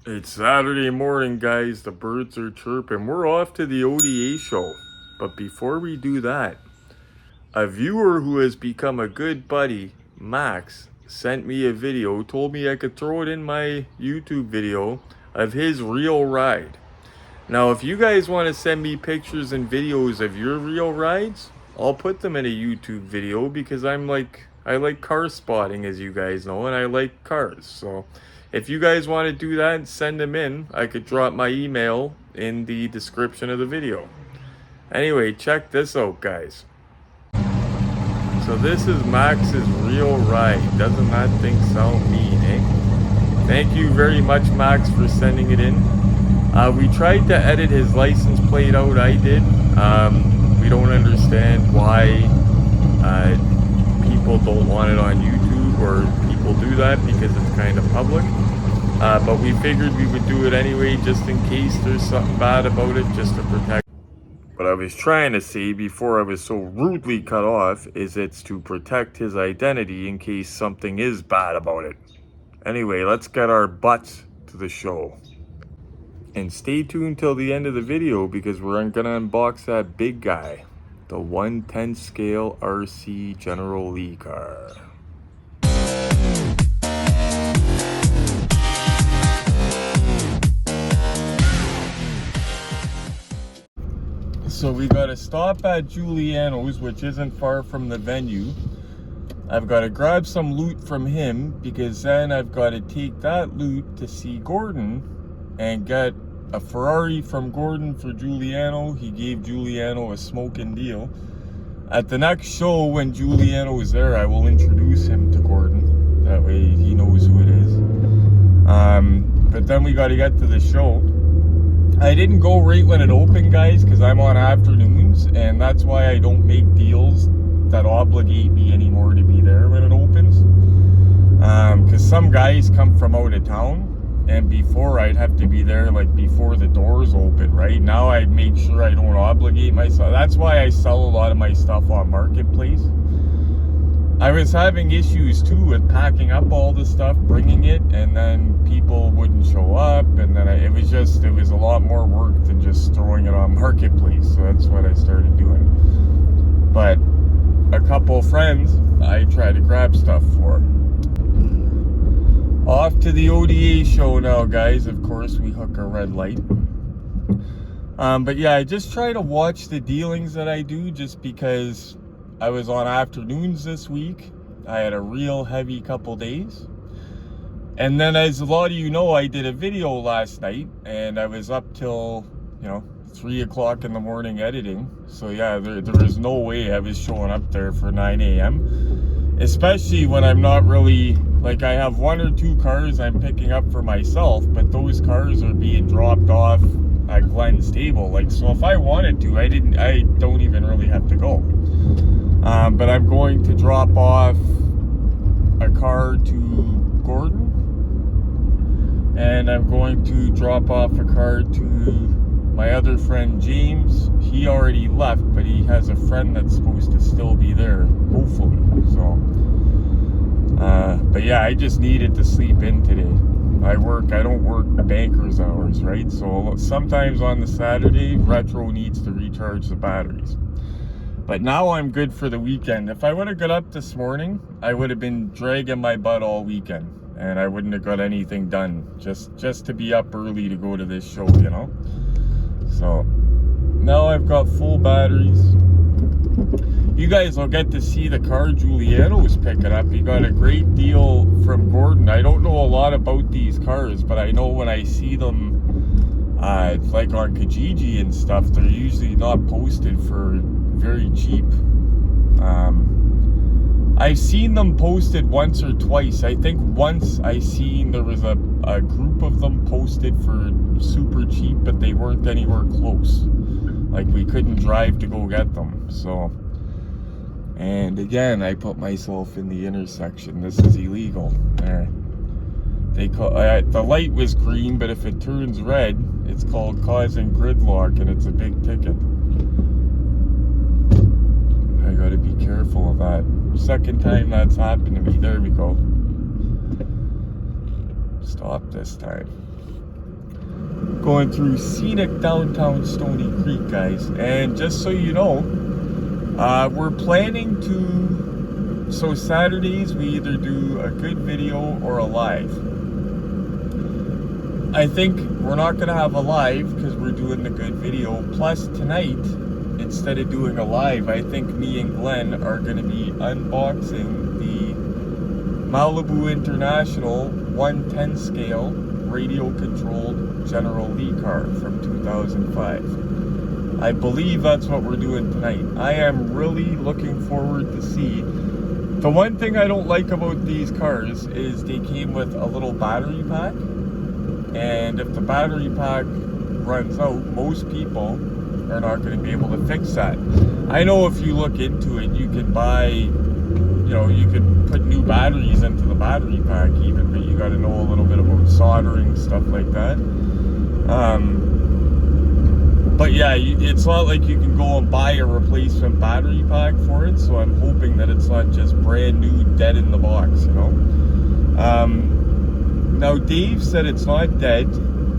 It's Saturday morning, guys. The birds are chirping. We're off to the ODA show. But before we do that, a viewer who has become a good buddy, Max, sent me a video, told me I could throw it in my YouTube video of his real ride. Now, if you guys want to send me pictures and videos of your real rides, I'll put them in a YouTube video because I like car spotting, as you guys know, and I like cars. So if you guys want to do that and send them in, I could drop my email in the description of the video. Anyway, check this out, guys. So this is Max's real ride. Doesn't that thing sound mean, eh? Thank you very much, Max, for sending it in. We tried to edit his license plate out, I did. We don't understand why people don't want it on YouTube, or people do that because it's kind of public. But we figured we would do it anyway, just in case there's something bad about it, just to protect. What I was trying to say before I was so rudely cut off is it's to protect his identity in case something is bad about it. Anyway, let's get our butts to the show. And stay tuned till the end of the video because we're gonna unbox that big guy, the 1/10 scale RC General Lee car. So we gotta stop at Giuliano's, which isn't far from the venue. I've got to grab some loot from him because then I've got to take that loot to see Gordon and get a Ferrari from Gordon for Giuliano. He gave Giuliano a smoking deal. At the next show, when Giuliano is there, I will introduce him to Gordon. That way he knows who it is. But then we got to get to the show. I didn't go right when it opened, guys, because I'm on afternoons, and that's why I don't make deals that obligate me anymore to be there when it opens. Because some guys come from out of town, and before I'd have to be there like before the doors open, right? Now I'd make sure I don't obligate myself. That's why I sell a lot of my stuff on Marketplace. I was having issues too with packing up all the stuff, bringing it, and then people wouldn't show up, and then it was a lot more work than just throwing it on Marketplace. So that's what I started doing. But a couple friends I try to grab stuff for. Off to the ODA show now, guys. Of course, we hook a red light. But yeah, I just try to watch the dealings that I do just because I was on afternoons this week. I had a real heavy couple days. And then, as a lot of you know, I did a video last night and I was up till, 3 o'clock in the morning editing. So yeah, there was no way I was showing up there for 9 a.m. Especially when I'm not really, like, I have 1 or 2 cars I'm picking up for myself, but those cars are being dropped off at Glen's table. Like, so if I wanted to, I don't even really have to go. But I'm going to drop off a car to Gordon, and I'm going to drop off a car to my other friend James. He already left, but he has a friend that's supposed to still be there, hopefully. So, but yeah, I just needed to sleep in today. I don't work banker's hours, right? So sometimes on the Saturday, Retro needs to recharge the batteries. But now I'm good for the weekend. If I would have got up this morning, I would have been dragging my butt all weekend, and I wouldn't have got anything done. Just to be up early to go to this show, So now I've got full batteries. You guys will get to see the car Giuliano was picking up. He got a great deal from Gordon. I don't know a lot about these cars, but I know when I see them, like on Kijiji and stuff, they're usually not posted for very cheap. I've seen them posted once or twice. I think once I seen there was a group of them posted for super cheap, but they weren't anywhere close. Like, we couldn't drive to go get them. So, and again, I put myself in the intersection. This is illegal. There. They call the light was green, but if it turns red, it's called causing gridlock, and it's a big ticket. I gotta be careful of that. Second time that's happened to me. There we go. Stop this time. going through scenic downtown Stony Creek, guys. And just so you know, we're planning to, so Saturdays we either do a good video or a live. I think we're not going to have a live because we're doing the good video. Plus tonight, instead of doing a live, I think me and Glen are going to be unboxing the Malibu International 110 scale radio controlled General Lee car from 2005. I believe that's what we're doing tonight. I am really looking forward to see. The one thing I don't like about these cars is they came with a little battery pack. And if the battery pack runs out, most people are not going to be able to fix that. I know if you look into it, you can buy, you could put new batteries into the battery pack even, but you got to know a little bit about soldering, stuff like that. But yeah, it's not like you can go and buy a replacement battery pack for it, so I'm hoping that it's not just brand new, dead in the box, Now, Dave said it's not dead.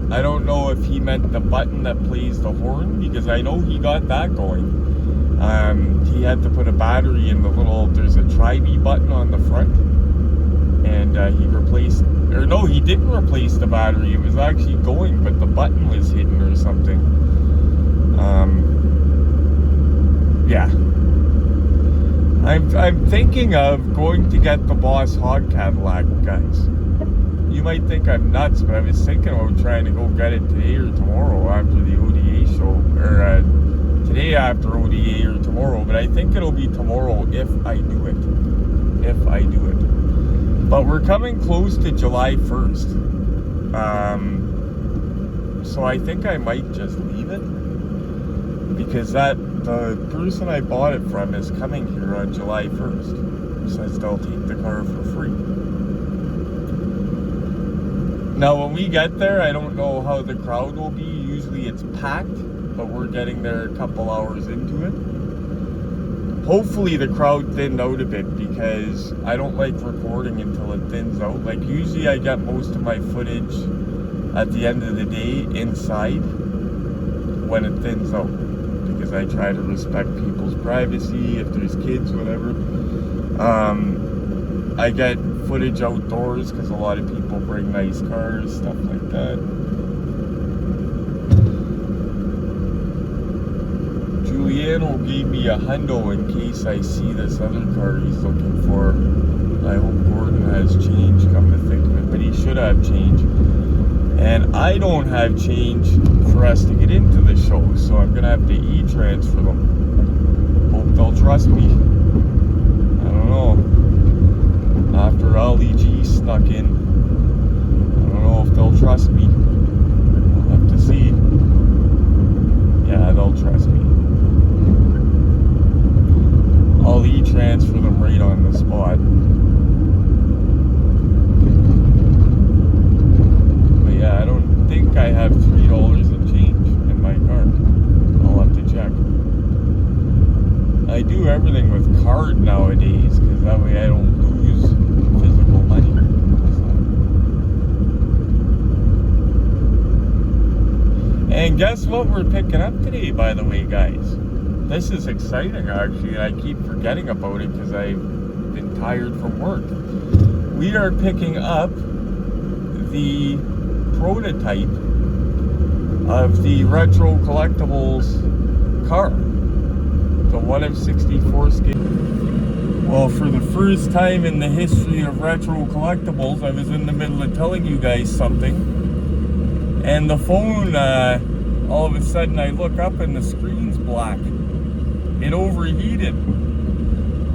I don't know if he meant the button that plays the horn, because I know he got that going. He had to put a battery in the little, there's a try-me button on the front. And he replaced, or no, he didn't replace the battery. It was actually going, but the button was hidden or something. Yeah. I'm thinking of going to get the Boss Hog Cadillac, guys. You might think I'm nuts, but I was thinking about trying to go get it today or tomorrow after the ODA show, or today after ODA or tomorrow, but I think it'll be tomorrow if I do it. But we're coming close to July 1st, so I think I might just leave it, because the person I bought it from is coming here on July 1st, says they'll take the car for free. Now, when we get there, I don't know how the crowd will be. Usually it's packed, but we're getting there a couple hours into it. Hopefully the crowd thinned out a bit, because I don't like recording until it thins out. Like, usually I get most of my footage at the end of the day inside when it thins out, because I try to respect people's privacy, if there's kids, whatever. I get footage outdoors because a lot of people bring nice cars, stuff like that. Giuliano gave me a hundo in case I see this other car he's looking for. I hope Gordon has change, come to think of it, but he should have change. And I don't have change for us to get into the show, so I'm gonna have to e-transfer them. Hope they'll trust me. I don't know. After Ali G snuck in, I don't know if they'll trust me. We'll have to see. Yeah, they'll trust me. I'll e-transfer them right on the spot. But yeah, I don't think I have $3 in change in my car. I'll have to check. I do everything with card nowadays, because that way I don't lose physical money. And guess what we're picking up today, by the way, guys? This is exciting, actually, and I keep forgetting about it because I've been tired from work. We are picking up the prototype of the Retro Collectibles car. The 1 of 64 scale. Well, for the first time in the history of Retro Collectibles, I was in the middle of telling you guys something, and the phone, all of a sudden I look up and the screen's black. It overheated.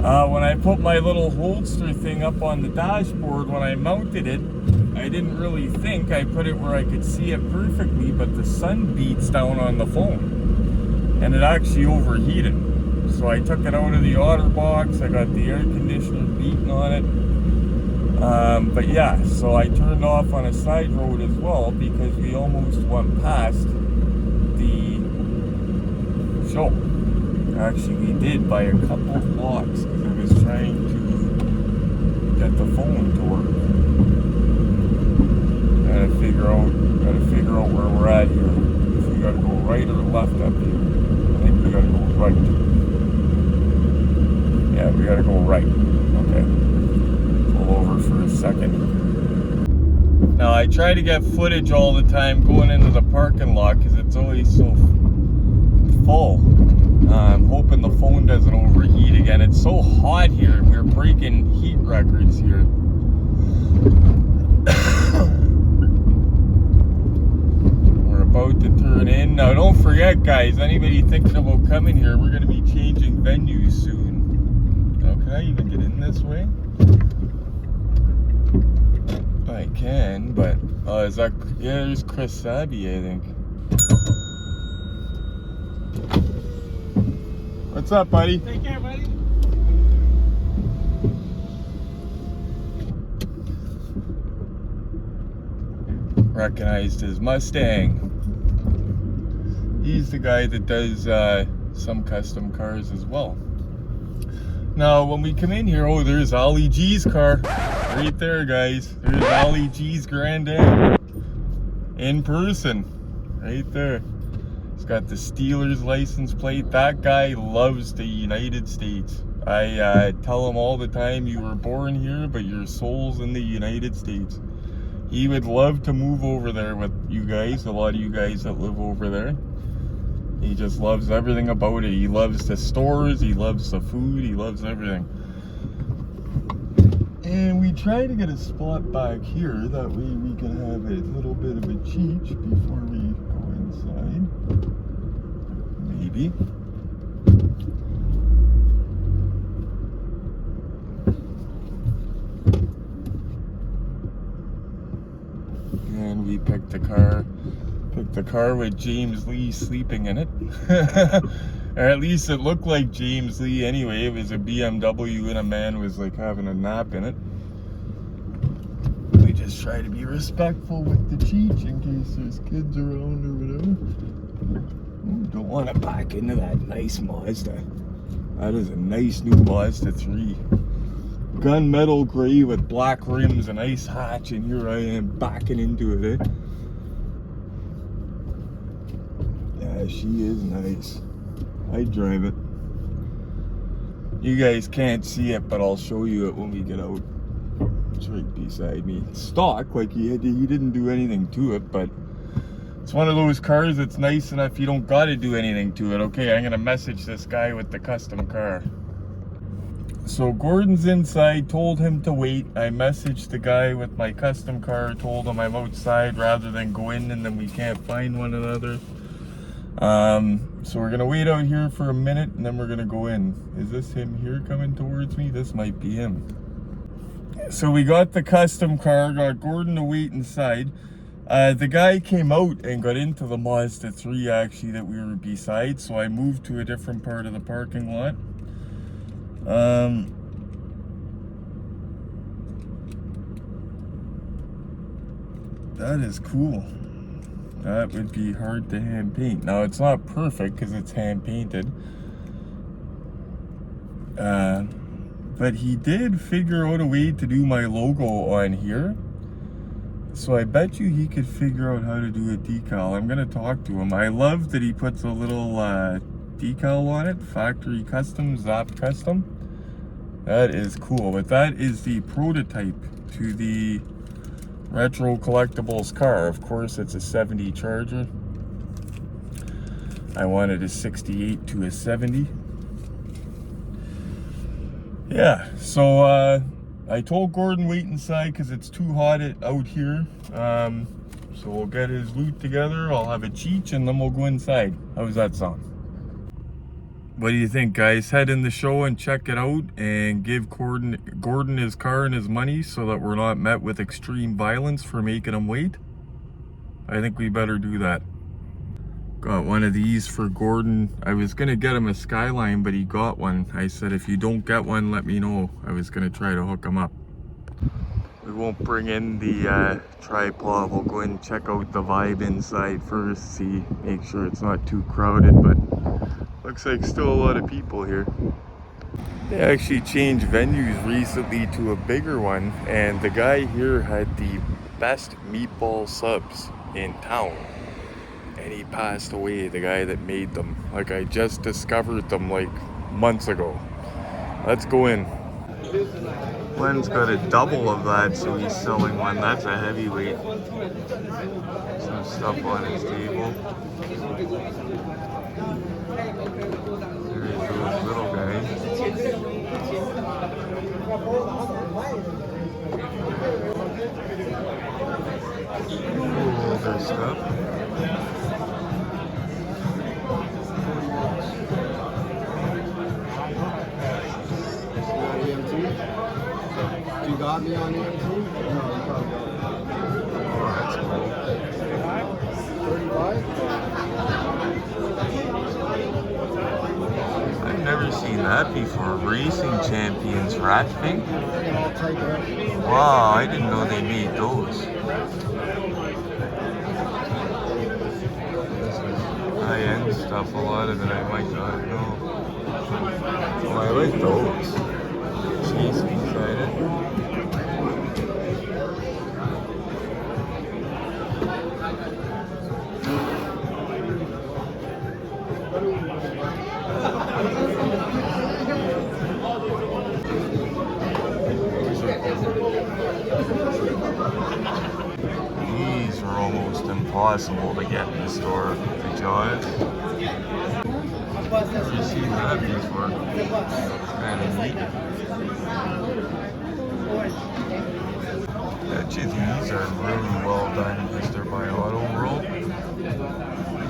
When I put my little holster thing up on the dashboard, when I mounted it, I didn't really think. I put it where I could see it perfectly, but the sun beats down on the phone, and it actually overheated. So I took it out of the OtterBox. I got the air conditioner beating on it. But yeah, so I turned off on a side road as well, because we almost went past the show. Actually, we did by a couple of blocks, because I was trying to get the phone to work. Gotta figure out where we're at here. try to get footage all the time going into the parking lot because it's always so full. I'm hoping the phone doesn't overheat again. It's so hot here. We're breaking heat records here. We're about to turn in. Now don't forget, guys, anybody thinking about coming here, we're going to be changing venues soon. Now, can I even get in this way? I can, but is that, yeah, there's Chris Sabi, I think. What's up, buddy? Take care, buddy. Recognized his Mustang. He's the guy that does some custom cars as well. Now, when we come in here, oh, there's Ollie G's car. Right there, guys. There's Ollie G's granddad. In person. Right there. He's got the Steelers license plate. That guy loves the United States. I tell him all the time, you were born here, but your soul's in the United States. He would love to move over there with you guys, a lot of you guys that live over there. He just loves everything about it. He loves the stores, he loves the food, he loves everything. And we try to get a spot back here, that way we can have a little bit of a cheech before we go inside. Maybe. And we picked the car with James Lee sleeping in it. Or at least it looked like James Lee anyway. It was a BMW and a man was like having a nap in it. We just try to be respectful with the cheech in case there's kids around or whatever. Ooh, don't want to back into that nice Mazda. That is a nice new Mazda 3. Gunmetal gray with black rims, a nice hatch, and here I am backing into it, eh? Yeah, she is nice. I drive it. You guys can't see it, but I'll show you it when we get out. It's right beside me. It's stock, like he didn't do anything to it, but it's one of those cars that's nice enough you don't gotta do anything to it. Okay, I'm gonna message this guy with the custom car. So Gordon's inside, told him to wait. I messaged the guy with my custom car, told him I'm outside rather than go in and then we can't find one another. So we're gonna wait out here for a minute and then we're gonna go in. Is this him here coming towards me? This might be him. So we got the custom car, got Gordon to wait inside. The guy came out and got into the Mazda 3 actually that we were beside, so I moved to a different part of the parking lot. That is cool. That would be hard to hand paint. Now it's not perfect because it's hand painted. But he did figure out a way to do my logo on here. So I bet you he could figure out how to do a decal. I'm gonna talk to him. I love that he puts a little decal on it. Factory custom, Zap custom. That is cool. But that is the prototype to the Retro Collectibles car. Of course, it's a 70 Charger. I wanted a 68 to a 70. Yeah, so I told Gordon wait inside because it's too hot out here. So we'll get his loot together. I'll have a cheech and then we'll go inside. How's that sound? What do you think, guys? Head in the show and check it out and give Gordon his car and his money so that we're not met with extreme violence for making him wait. I think we better do that. Got one of these for Gordon. I was gonna get him a Skyline, but he got one. I said, if you don't get one, let me know. I was gonna try to hook him up. We won't bring in the tripod. We'll go in and check out the vibe inside first, make sure it's not too crowded, but looks like still a lot of people here. They actually changed venues recently to a bigger one, and the guy here had the best meatball subs in town. And he passed away, the guy that made them. Like, I just discovered them like months ago. Let's go in. Glen's got a double of that, so he's selling one. That's a heavyweight. Some stuff on his table. There's those little guys. Older stuff. You got me on EMT? No, you probably got it. Oh, that's cool. 35? I've never seen that before. Racing Champions rat thing. Wow, I didn't know they made those. High-end stuff, a lot of it I might not know. Oh, I like those. Cheese inside it. These are almost impossible to get in the store. The jaws. Never seen that before. Kind of neat. Actually, these are really well done because they're by Auto World. I'd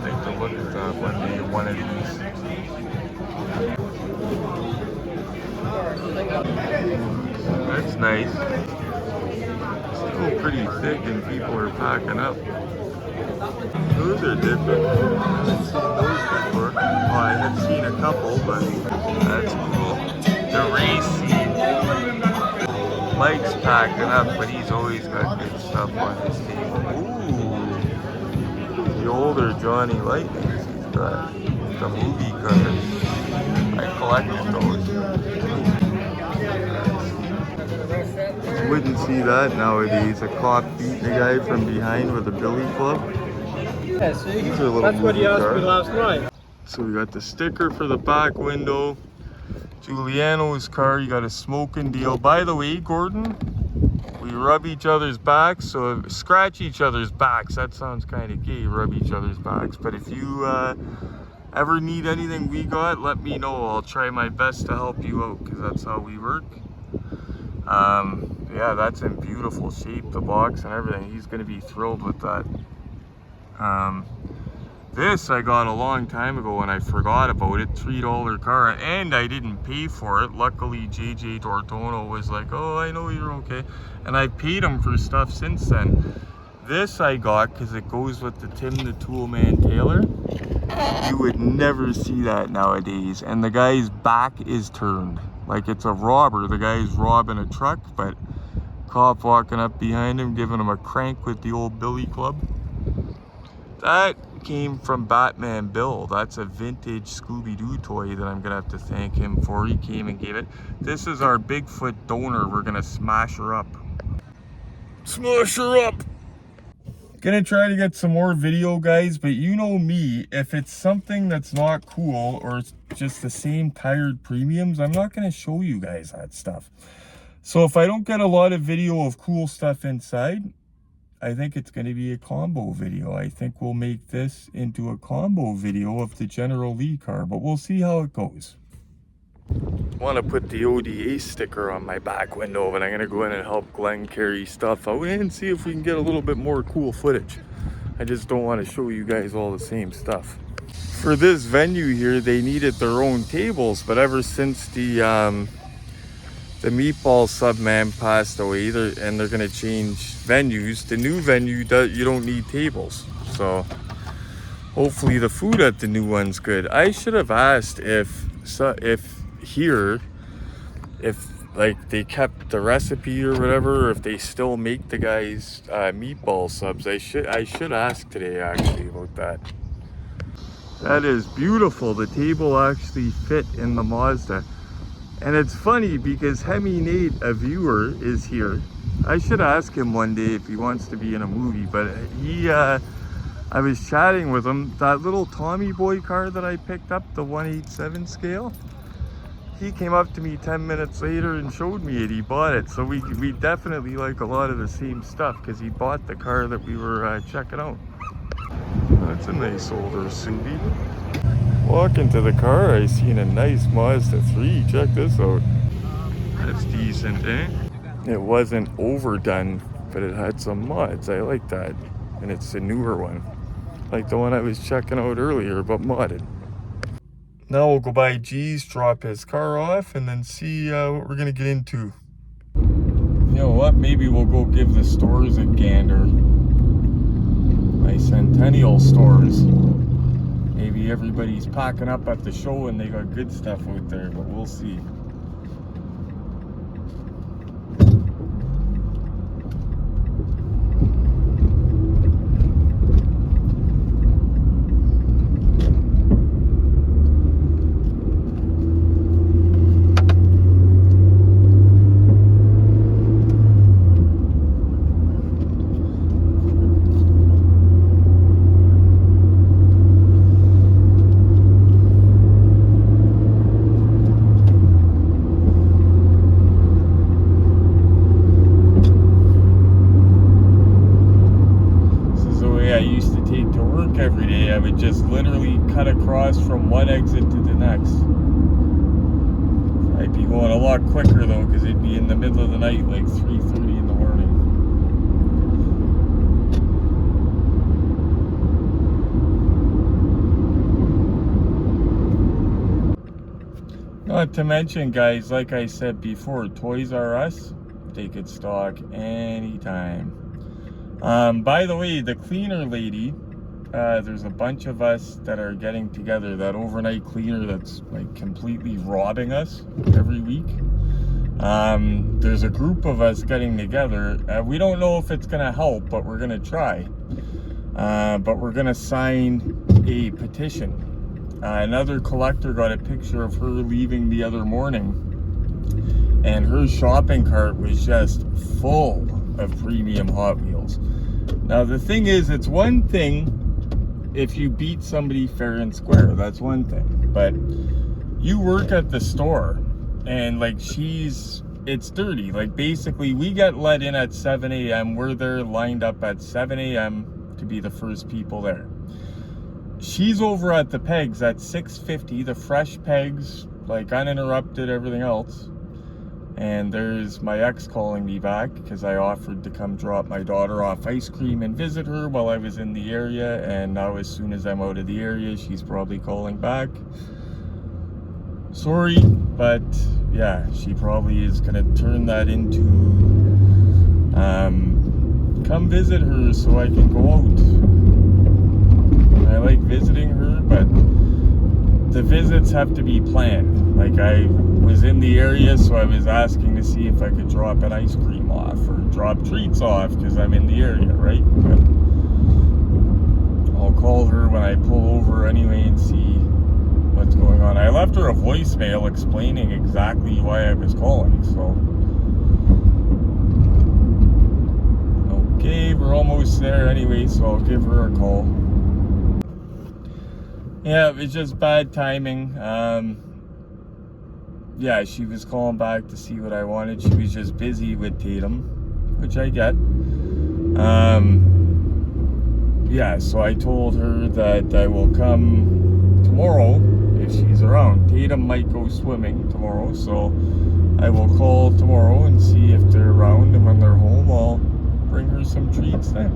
like to look at that one day, one of these. That's nice. Still pretty thick and people are packing up. Those are different. I haven't seen those before. Well, I have seen a couple, but that's cool. The race scene. Mike's packing up, but he's always got good stuff on his table. Ooh, the older Johnny Lightnings he's got. The movie cars. I collected those. You wouldn't see that nowadays. A cop beating a guy from behind with a billy club. Yeah, see? These are little That's what he movie asked me cars. last night. So we got the sticker for the back window. Giuliano's car, you got a smoking deal. By the way, Gordon, we rub each other's backs, so scratch each other's backs. That sounds kind of gay, rub each other's backs. But if you ever need anything we got, let me know. I'll try my best to help you out, because that's how we work. Yeah, that's in beautiful shape, the box and everything. He's going to be thrilled with that. This I got a long time ago and I forgot about it. $3 car, and I didn't pay for it. Luckily, JJ Dortono was like, oh, I know you're okay. And I paid him for stuff since then. This I got because it goes with the Tim the Toolman Taylor. You would never see that nowadays. And the guy's back is turned. Like it's a robber. The guy's robbing a truck, but cop walking up behind him, giving him a crank with the old billy club. That came from Batman Bill. That's a vintage Scooby-Doo toy that I'm gonna have to thank him for. He came and gave it. This is our Bigfoot donor. We're gonna smash her up. Smash her up! Gonna try to get some more video, guys, but you know me, if it's something that's not cool or it's just the same tired premiums, I'm not gonna show you guys that stuff. So if I don't get a lot of video of cool stuff inside, I think it's going to be a combo video. I think we'll make this into a combo video of the General Lee car, but we'll see how it goes. I want to put the ODA sticker on my back window, but I'm going to go in and help Glen carry stuff out and see if we can get a little bit more cool footage. I just don't want to show you guys all the same stuff. For this venue here, they needed their own tables, but ever since the meatball sub man passed away, and they're gonna change venues. The new venue, you don't need tables, so hopefully the food at the new one's good. I should have asked if like they kept the recipe or whatever, or if they still make the guys meatball subs. I should ask today actually about that. That is beautiful. The table actually fit in the Mazda. And it's funny because Hemi Nate, a viewer, is here. I should ask him one day if he wants to be in a movie, but I was chatting with him. That little Tommy Boy car that I picked up, the 1/87 scale, he came up to me 10 minutes later and showed me it. He bought it. So we definitely like a lot of the same stuff because he bought the car that we were checking out. That's a nice older Subi. Walking to the car, I seen a nice Mazda 3. Check this out. That's decent, eh? It wasn't overdone, but it had some mods. I like that. And it's a newer one. Like the one I was checking out earlier, but modded. Now we'll go by G's, drop his car off, and then see what we're gonna get into. You know what? Maybe we'll go give the stores a gander. My Centennial stores. Maybe everybody's packing up at the show and they got good stuff out there, but we'll see. Every day I would just literally cut across from one exit to the next. I'd be going a lot quicker though because it'd be in the middle of the night, like 3:30 in the morning. Not to mention, guys, like I said before, Toys R Us, they could stock anytime. By the way, the cleaner lady, there's a bunch of us that are getting together. That overnight cleaner that's like completely robbing us every week. There's a group of us getting together. We don't know if it's gonna help, but we're gonna try. But we're gonna sign a petition. Another collector got a picture of her leaving the other morning, and her shopping cart was just full of premium Hot Wheels. Now the thing is, it's one thing if you beat somebody fair and square, that's one thing. But you work at the store and like it's dirty. Like basically we get let in at 7 a.m. We're there lined up at 7 a.m. to be the first people there. She's over at the pegs at 6:50, the fresh pegs, like uninterrupted, everything else. And there's my ex calling me back because I offered to come drop my daughter off ice cream and visit her while I was in the area. And now as soon as I'm out of the area, she's probably calling back. Sorry, but yeah, she probably is going to turn that into come visit her so I can go out. I like visiting her, but the visits have to be planned. Like I was in the area, so I was asking to see if I could drop an ice cream off or drop treats off because I'm in the area, right? But I'll call her when I pull over anyway and see what's going on. I left her a voicemail explaining exactly why I was calling, so. Okay, we're almost there anyway, so I'll give her a call. Yeah, it was just bad timing. Yeah, she was calling back to see what I wanted. She was just busy with Tatum, which I get. Yeah, so I told her that I will come tomorrow if she's around. Tatum might go swimming tomorrow, so I will call tomorrow and see if they're around, and when they're home, I'll bring her some treats then.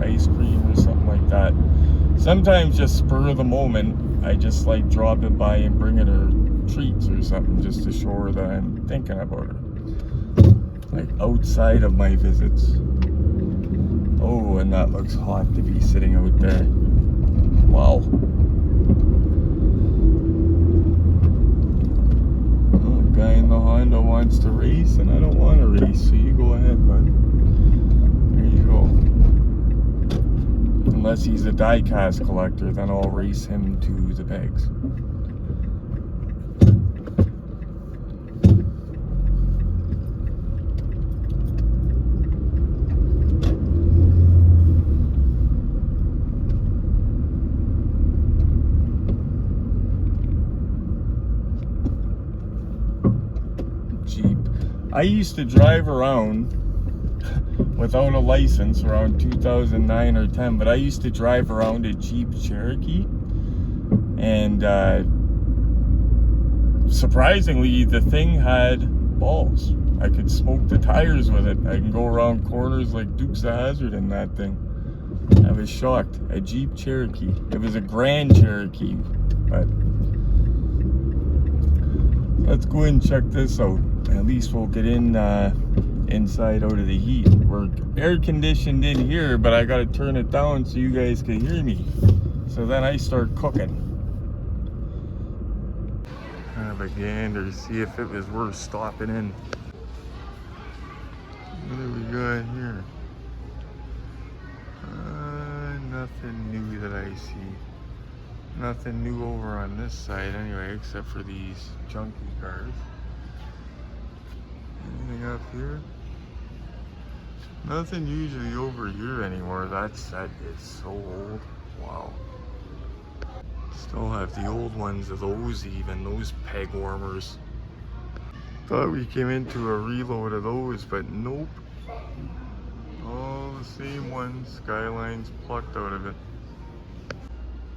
Ice cream or something like that. Sometimes just spur of the moment, I just like dropping by and bringing her treats or something just to show her that I'm thinking about her. Like outside of my visits. Oh, and that looks hot to be sitting out there. Wow. Oh, guy in the Honda wants to race and I don't want to race, so you go ahead, bud. There you go. Unless he's a die-cast collector, then I'll race him to the pegs. I used to drive around without a license around 2009 or 10, but I used to drive around a Jeep Cherokee, and surprisingly, the thing had balls. I could smoke the tires with it. I can go around corners like Dukes of Hazzard in that thing. I was shocked. A Jeep Cherokee. It was a Grand Cherokee, but let's go and check this out. At least we'll get in inside out of the heat. We're air conditioned in here, but I gotta turn it down so you guys can hear me. So then I start cooking. Have a gander to see if it was worth stopping in. What do we got here? Nothing new that I see. Nothing new over on this side anyway, except for these junky cars. Anything up here? Nothing usually over here anymore. That set is so old. Wow. Still have the old ones of those, even those peg warmers. Thought we came into a reload of those, but nope. All the same ones. Skyline's plucked out of it.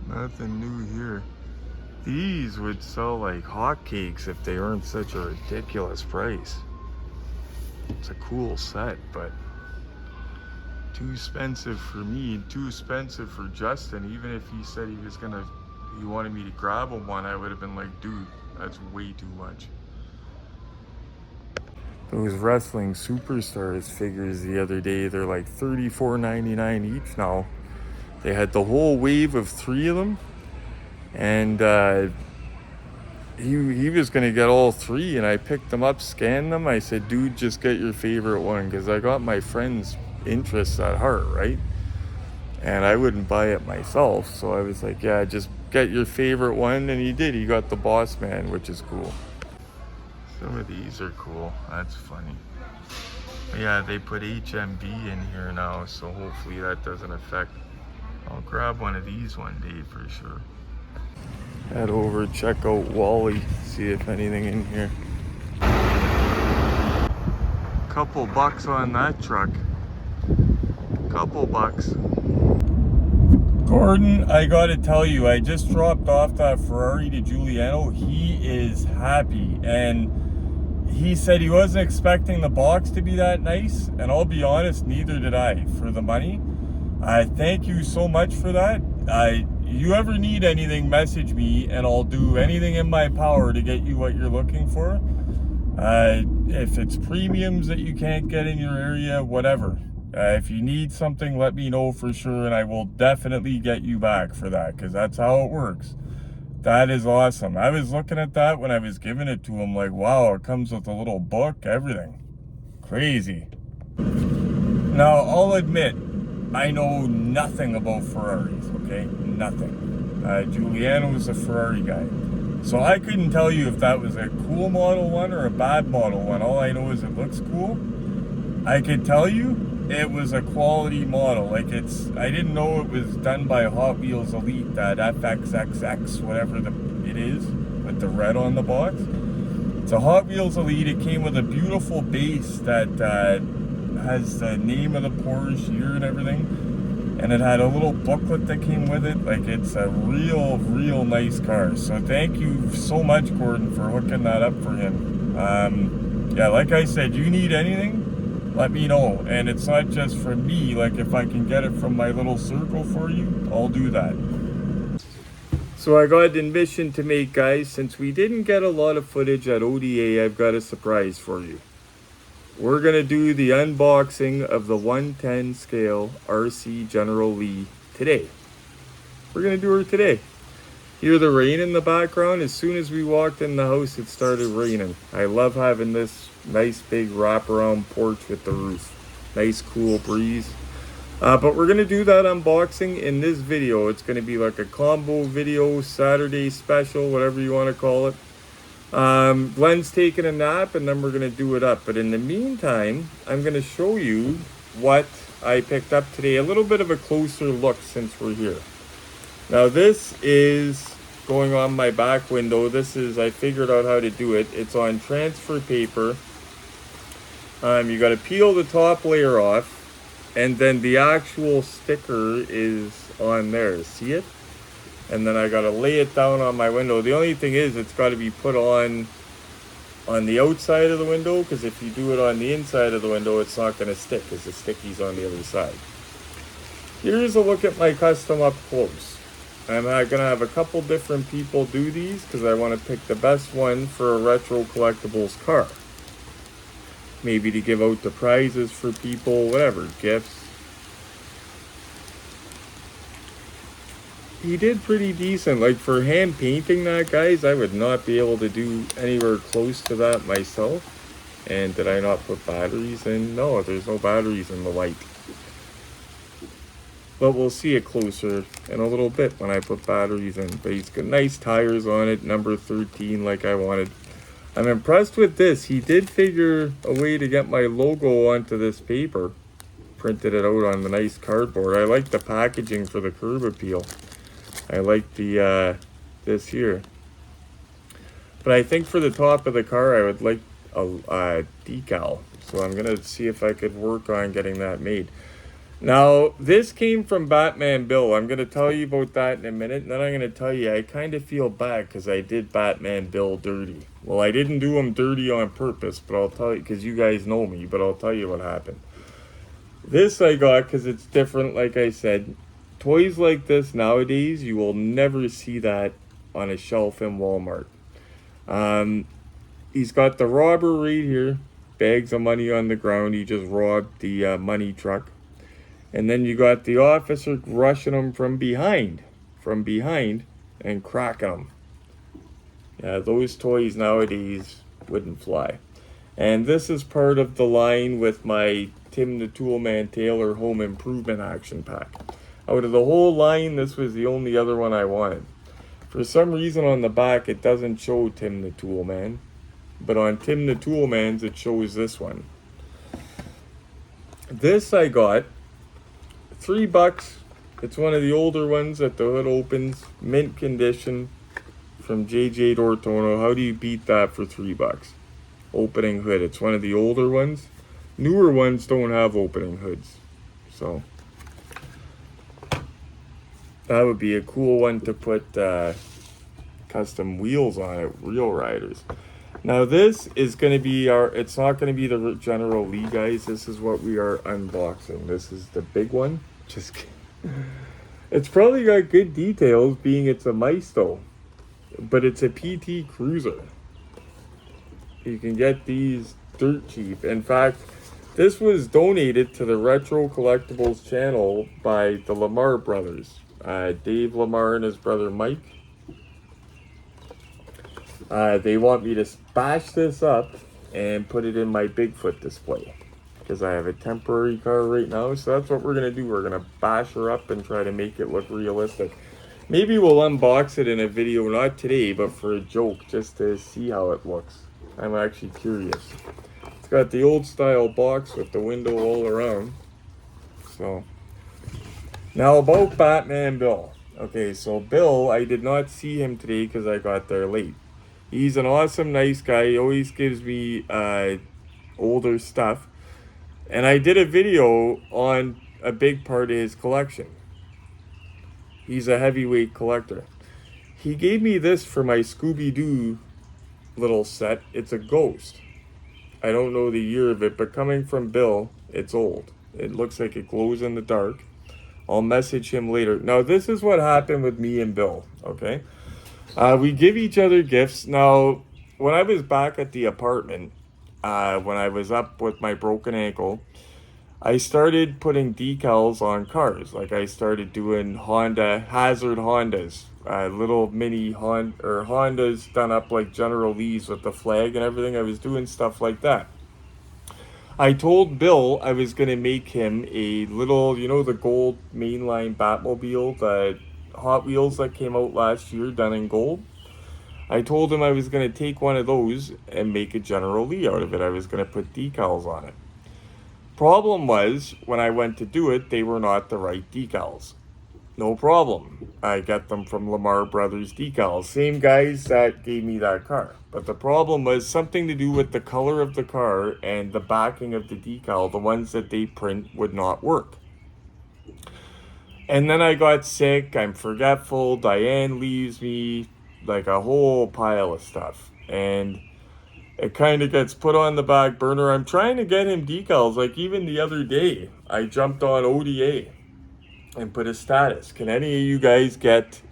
Nothing new here. These would sell like hotcakes if they weren't such a ridiculous price. It's a cool set, but too expensive for me, too expensive for Justin. Even if he said he wanted me to grab him one, I would have been like, dude, that's way too much. Those wrestling superstars figures the other day, they're like $34.99 each now. They had the whole wave of 3 of them, and he was gonna get all 3, and I picked them up, scanned them. I said, dude, just get your favorite one, because I got my friend's interests at heart, right? And I wouldn't buy it myself, so I was like, yeah, just get your favorite one. And he did. He got the Boss Man, which is cool. Some of these are cool. That's funny. But yeah, they put HMB in here now, so hopefully that doesn't affect. I'll grab one of these one day for sure. Head over, check out Wally, see if anything in here. Couple bucks on that truck. Couple bucks. Gordon, I gotta tell you, I just dropped off that Ferrari to Giuliano. He is happy, and he said he wasn't expecting the box to be that nice, and I'll be honest, neither did I, for the money. I thank you so much for that. You ever need anything, message me, and I'll do anything in my power to get you what you're looking for. If it's premiums that you can't get in your area, whatever. If you need something, let me know for sure, and I will definitely get you back for that, because that's how it works. That is awesome. I was looking at that when I was giving it to him, like, wow, it comes with a little book, everything. Crazy. Now, I'll admit, I know nothing about Ferraris, okay? Nothing. Giuliano's a Ferrari guy. So I couldn't tell you if that was a cool model one or a bad model one. All I know is it looks cool. I could tell you it was a quality model. Like, I didn't know it was done by Hot Wheels Elite, that FXXX, whatever it is, with the red on the box. It's a Hot Wheels Elite. It came with a beautiful base that has the name of the Porsche, year and everything. And it had a little booklet that came with it. Like, it's a real nice car. So thank you so much, Gordon, for hooking that up for him. Yeah, like I said, you need anything, let me know. And it's not just for me. Like, if I can get it from my little circle for you, I'll do that. So I got an admission to make, guys. Since we didn't get a lot of footage at ODA, I've got a surprise for you. We're going to do the unboxing of the 110 scale RC General Lee today. We're going to do her today. Hear the rain in the background? As soon as we walked in the house, it started raining. I love having this nice big wraparound porch with the roof. Nice cool breeze. But we're going to do that unboxing in this video. It's going to be like a combo video, Saturday special, whatever you want to call it. Glen's taking a nap, and then we're going to do it up. But in the meantime, I'm going to show you what I picked up today. A little bit of a closer look since we're here. Now this is going on my back window. This is, I figured out how to do it. It's on transfer paper. You got to peel the top layer off, and then the actual sticker is on there. See it? And then I got to lay it down on my window. The only thing is, it's got to be put on the outside of the window, because if you do it on the inside of the window, it's not going to stick, because the sticky's on the other side. Here's a look at my custom up close. I'm going to have a couple different people do these, because I want to pick the best one for a retro collectibles car. Maybe to give out the prizes for people, whatever, gifts. He did pretty decent. Like, for hand painting that, guys, I would not be able to do anywhere close to that myself. And did I not put batteries in? No, there's no batteries in the light. But we'll see it closer in a little bit when I put batteries in. But he's got nice tires on it, number 13 like I wanted. I'm impressed with this. He did figure a way to get my logo onto this paper. Printed it out on the nice cardboard. I like the packaging for the curb appeal. I like the this here. But I think for the top of the car, I would like a decal. So I'm going to see if I could work on getting that made. Now, this came from Batman Bill. I'm going to tell you about that in a minute. And then I'm going to tell you, I kind of feel bad because I did Batman Bill dirty. Well, I didn't do him dirty on purpose, but I'll tell you, because you guys know me, but I'll tell you what happened. This I got because it's different, like I said. Toys like this nowadays, you will never see that on a shelf in Walmart. He's got the robber right here. Bags of money on the ground. He just robbed the money truck. And then you got the officer rushing him from behind, and cracking him. Yeah, those toys nowadays wouldn't fly. And this is part of the line with my Tim the Toolman Taylor Home Improvement Action Pack. Out of the whole line, this was the only other one I wanted. For some reason on the back, it doesn't show Tim the Toolman. But on Tim the Toolman's, it shows this one. This I got $3. It's one of the older ones that the hood opens, mint condition, from JJ Dortono. How do you beat that for $3? Opening hood. It's one of the older ones. Newer ones don't have opening hoods. So that would be a cool one to put custom wheels on it, Real Riders. Now this is going to be it's not going to be the General Lee, guys. This is what we are unboxing. This is the big one. Just kidding. It's probably got good details, being it's a Maisto, but it's a PT Cruiser. You can get these dirt cheap. In fact, this was donated to the Retro Collectibles channel by the Lamar brothers. Dave Lamar and his brother Mike. They want me to bash this up and put it in my Bigfoot display, because I have a temporary car right now. So that's what we're going to do. We're going to bash her up and try to make it look realistic. Maybe we'll unbox it in a video, not today, but for a joke, just to see how it looks. I'm actually curious. It's got the old style box with the window all around. So, now about Batman Bill. Okay, so Bill, I did not see him today because I got there late. He's an awesome, nice guy. He always gives me older stuff. And I did a video on a big part of his collection. He's a heavyweight collector. He gave me this for my Scooby-Doo little set. It's a ghost. I don't know the year of it, but coming from Bill, it's old. It looks like it glows in the dark. I'll message him later. Now, this is what happened with me and Bill, okay? We give each other gifts. Now, when I was back at the apartment, when I was up with my broken ankle, I started putting decals on cars. Like, I started doing Hazard Hondas, little mini Hondas done up like General Lee's with the flag and everything. I was doing stuff like that. I told Bill I was going to make him a little, you know, the gold mainline Batmobile, the Hot Wheels that came out last year, done in gold. I told him I was going to take one of those and make a General Lee out of it. I was going to put decals on it. Problem was, when I went to do it, they were not the right decals. No problem. I get them from Lamar Brothers Decals. Same guys that gave me that car. But the problem was something to do with the color of the car and the backing of the decal. The ones that they print would not work. And then I got sick. I'm forgetful. Diane leaves me, like a whole pile of stuff. And it kind of gets put on the back burner. I'm trying to get him decals. Like even the other day, I jumped on ODA and put a status. Can any of you guys get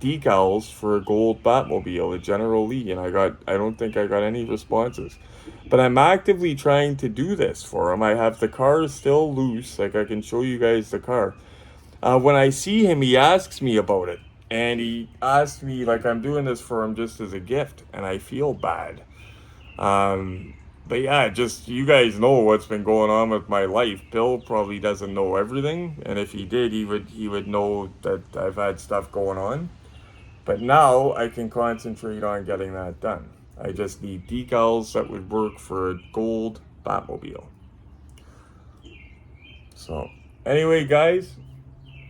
decals for a gold Batmobile, a General Lee? And I don't think I got any responses. But I'm actively trying to do this for him. I have the car still loose. Like I can show you guys the car. When I see him, he asks me about it. And he asked me, like, I'm doing this for him just as a gift. And I feel bad. But yeah, just, you guys know what's been going on with my life. Bill probably doesn't know everything. And if he did, he would know that I've had stuff going on. But now I can concentrate on getting that done. I just need decals that would work for a gold Batmobile. So, anyway, guys,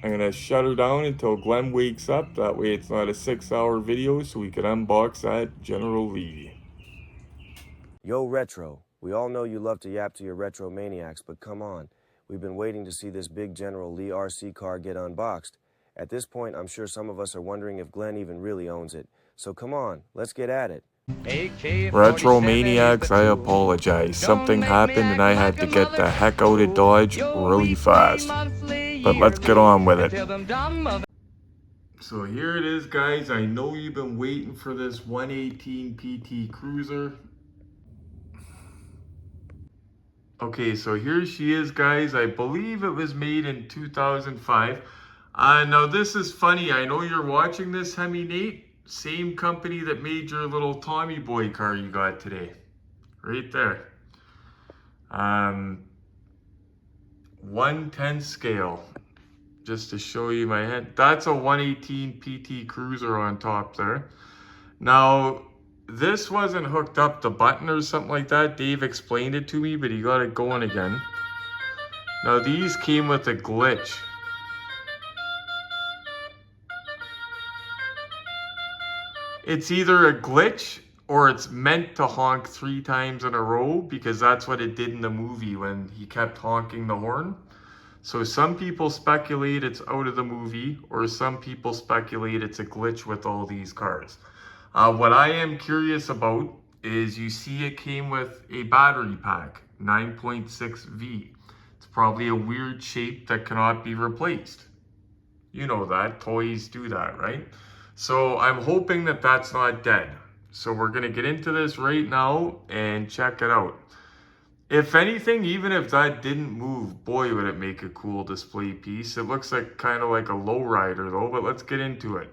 I'm going to shut her down until Glen wakes up. That way it's not a 6-hour video, so we can unbox that General Lee. Yo, Retro. We all know you love to yap to your retro maniacs, but come on. We've been waiting to see this big General Lee RC car get unboxed. At this point, I'm sure some of us are wondering if Glen even really owns it. So come on, let's get at it. Retro Maniacs, I apologize. Something happened and I had to get the heck out of Dodge really fast. But let's get on with it. So here it is, guys. I know you've been waiting for this 118 PT Cruiser. Okay, so here she is, guys. I believe it was made in 2005. Now this is funny. I know you're watching this, Hemi Nate. Same company that made your little Tommy Boy car you got today. Right there. 1/10 scale. Just to show you my head. That's a 118 PT Cruiser on top there. Now, this wasn't hooked up to button or something like that. Dave explained it to me, but he got it going again. Now, these came with a glitch. It's either a glitch or it's meant to honk 3 times in a row, because that's what it did in the movie when he kept honking the horn. So some people speculate it's out of the movie, or some people speculate it's a glitch with all these cars. What I am curious about is, you see it came with a battery pack, 9.6V. It's probably a weird shape that cannot be replaced. You know that, toys do that, right? So I'm hoping that that's not dead. So we're gonna get into this right now and check it out. If anything, even if that didn't move, boy, would it make a cool display piece. It looks like kind of like a lowrider though, but let's get into it.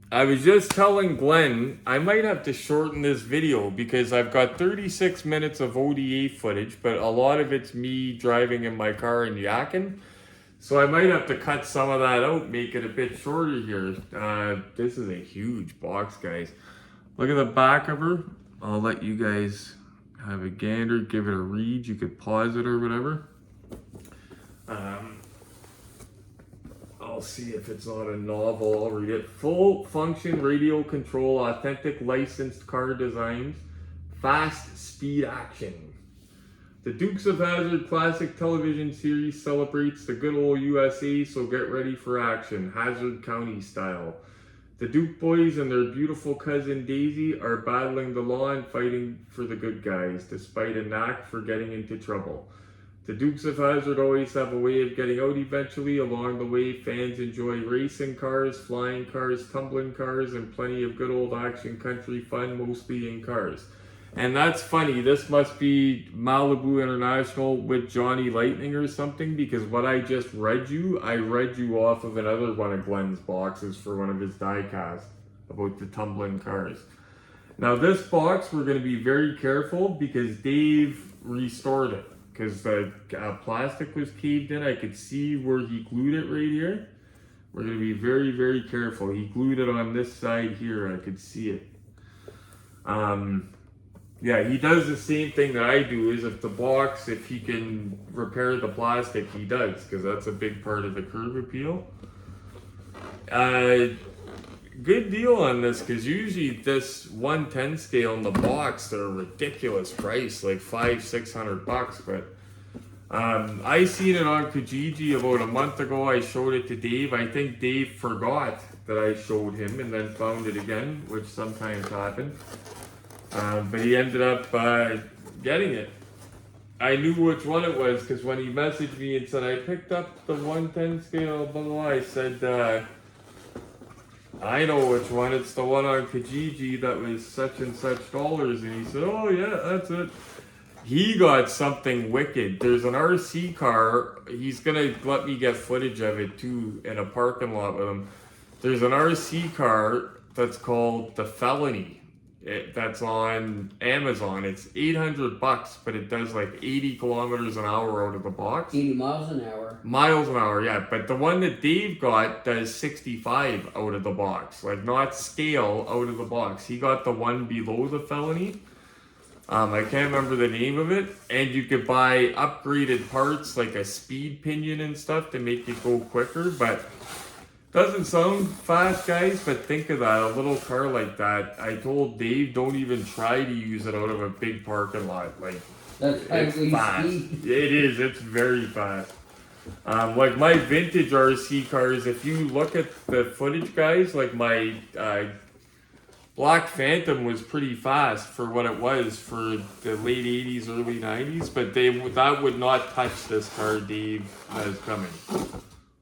I was just telling Glenn, I might have to shorten this video because I've got 36 minutes of ODA footage, but a lot of it's me driving in my car and yakking. So I might have to cut some of that out, make it a bit shorter here. This is a huge box, guys. Look at the back of her. I'll let you guys have a gander, give it a read. You could pause it or whatever. I'll see if it's not a novel. I'll read it. Full function radio control, authentic licensed car designs, fast speed action. The Dukes of Hazzard Classic Television Series celebrates the good old USA, so get ready for action, Hazzard County style. The Duke boys and their beautiful cousin Daisy are battling the law and fighting for the good guys, despite a knack for getting into trouble. The Dukes of Hazzard always have a way of getting out eventually. Along the way, fans enjoy racing cars, flying cars, tumbling cars, and plenty of good old action country fun, mostly in cars. And that's funny, this must be Malibu International with Johnny Lightning or something, because what I just read you, I read you off of another one of Glen's boxes for one of his diecasts about the tumbling cars. Now this box, we're going to be very careful because Dave restored it, because the plastic was caved in. I could see where he glued it right here. We're going to be very, very careful. He glued it on this side here, I could see it. Yeah, he does the same thing that I do, is if he can repair the plastic, he does, because that's a big part of the curb appeal. Good deal on this, because usually this 110 scale in the box, they're a ridiculous price, like $500-600. But I seen it on Kijiji about a month ago. I showed it to Dave. I think Dave forgot that I showed him and then found it again, which sometimes happens. But he ended up getting it. I knew which one it was, because when he messaged me and said, I picked up the 110 scale, blah, blah, blah, I said, I know which one. It's the one on Kijiji that was such and such dollars. And he said, oh yeah, that's it. He got something wicked. There's an RC car. He's gonna let me get footage of it too in a parking lot with him. There's an RC car that's called the Felony. That's on Amazon. It's $800, but it does like 80 kilometers an hour out of the box. 80 miles an hour. Miles an hour, yeah. But the one that Dave got does 65 out of the box. Like, not scale, out of the box. He got the one below the Felony. I can't remember the name of it. And you could buy upgraded parts, like a speed pinion and stuff, to make it go quicker. But doesn't sound fast, guys, but think of that, a little car like that. I told Dave, don't even try to use it out of a big parking lot. Like, That's it's fast. It is, it's very fast. Like my vintage RC cars, if you look at the footage, guys, like my Black Phantom was pretty fast for what it was for the late 80s, early 90s, but that would not touch this car Dave has coming.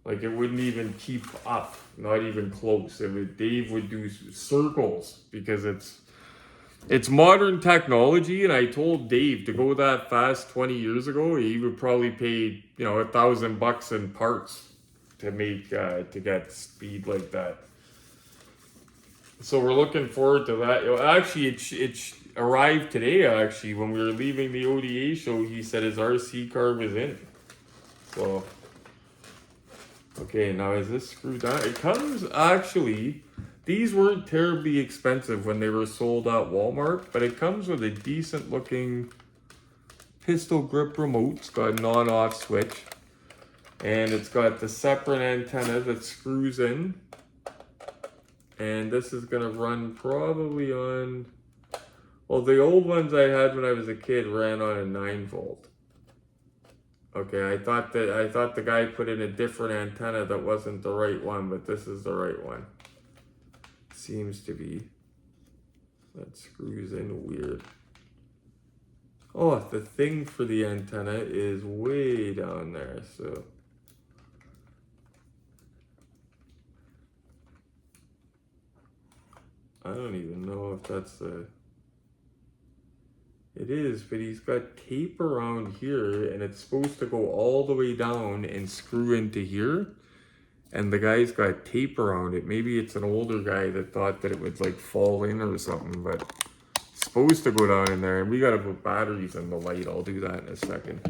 Like, it wouldn't even keep up, not even close. Dave would do circles, because it's modern technology. And I told Dave to go that fast 20 years ago, he would probably pay, $1,000 in parts to make to get speed like that. So we're looking forward to that. Actually, it arrived today. Actually, when we were leaving the ODA show, he said his RC car was in. So. Okay, now is this screwed down? It comes, actually, these weren't terribly expensive when they were sold at Walmart, but it comes with a decent looking pistol grip remote. It's got a on-off switch, and it's got the separate antenna that screws in, and this is going to run probably on, well, the old ones I had when I was a kid ran on a 9-volt. Okay, I thought the guy put in a different antenna that wasn't the right one, but this is the right one. Seems to be. That screws in weird. Oh, the thing for the antenna is way down there, so. I don't even know if that's the. It is, but he's got tape around here, and it's supposed to go all the way down and screw into here. And the guy's got tape around it. Maybe it's an older guy that thought that it would like fall in or something, but it's supposed to go down in there. And we gotta put batteries in the light. I'll do that in a second.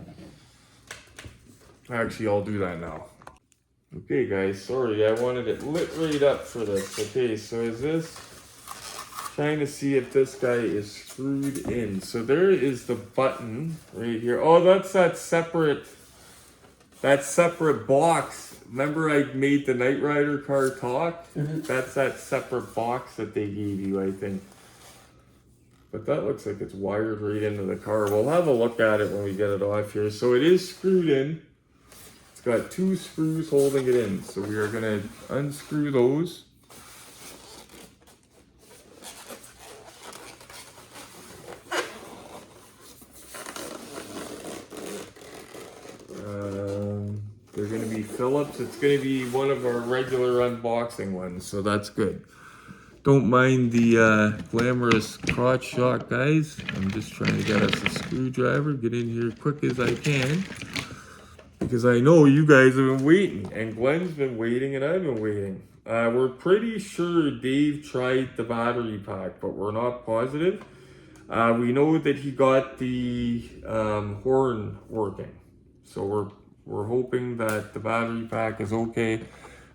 Actually, I'll do that now. Okay, guys, sorry, I wanted it lit right up for this. Okay, so is this... Trying to see if this guy is screwed in. So there is the button right here. Oh, that's that separate box. Remember I made the Knight Rider car talk? Mm-hmm. That's that separate box that they gave you, I think. But that looks like it's wired right into the car. We'll have a look at it when we get it off here. So it is screwed in. It's got 2 screws holding it in. So we are gonna unscrew those. They're going to be Phillips. It's going to be one of our regular unboxing ones, so that's good. Don't mind the glamorous crotch shot, guys. I'm just trying to get us a screwdriver, get in here quick as I can, because I know you guys have been waiting, and Glen's been waiting, and I've been waiting. We're pretty sure Dave tried the battery pack, but we're not positive. We know that he got the horn working, so we're hoping that the battery pack is okay.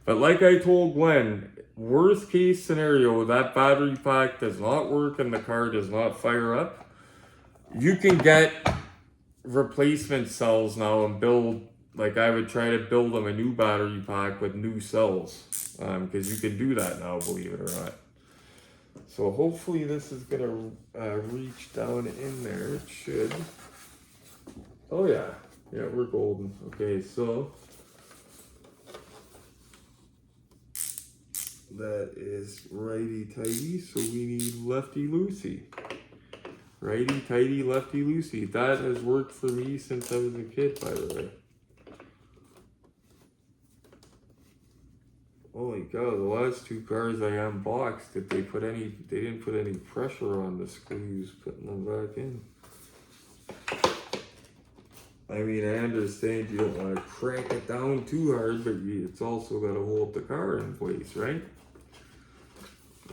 But like I told Glen, worst case scenario, that battery pack does not work and the car does not fire up. You can get replacement cells now and build like I would try to build them a new battery pack with new cells, because you can do that now, believe it or not. So hopefully this is gonna reach down in there. It should. Oh yeah, yeah, we're golden. Okay, so that is righty-tighty, so we need lefty-loosey. Righty-tighty, lefty-loosey. That has worked for me since I was a kid, by the way. Holy cow, the last two cars I unboxed, they didn't put any pressure on the screws putting them back in. I mean, I understand you don't want to crank it down too hard, but it's also got to hold the car in place, right?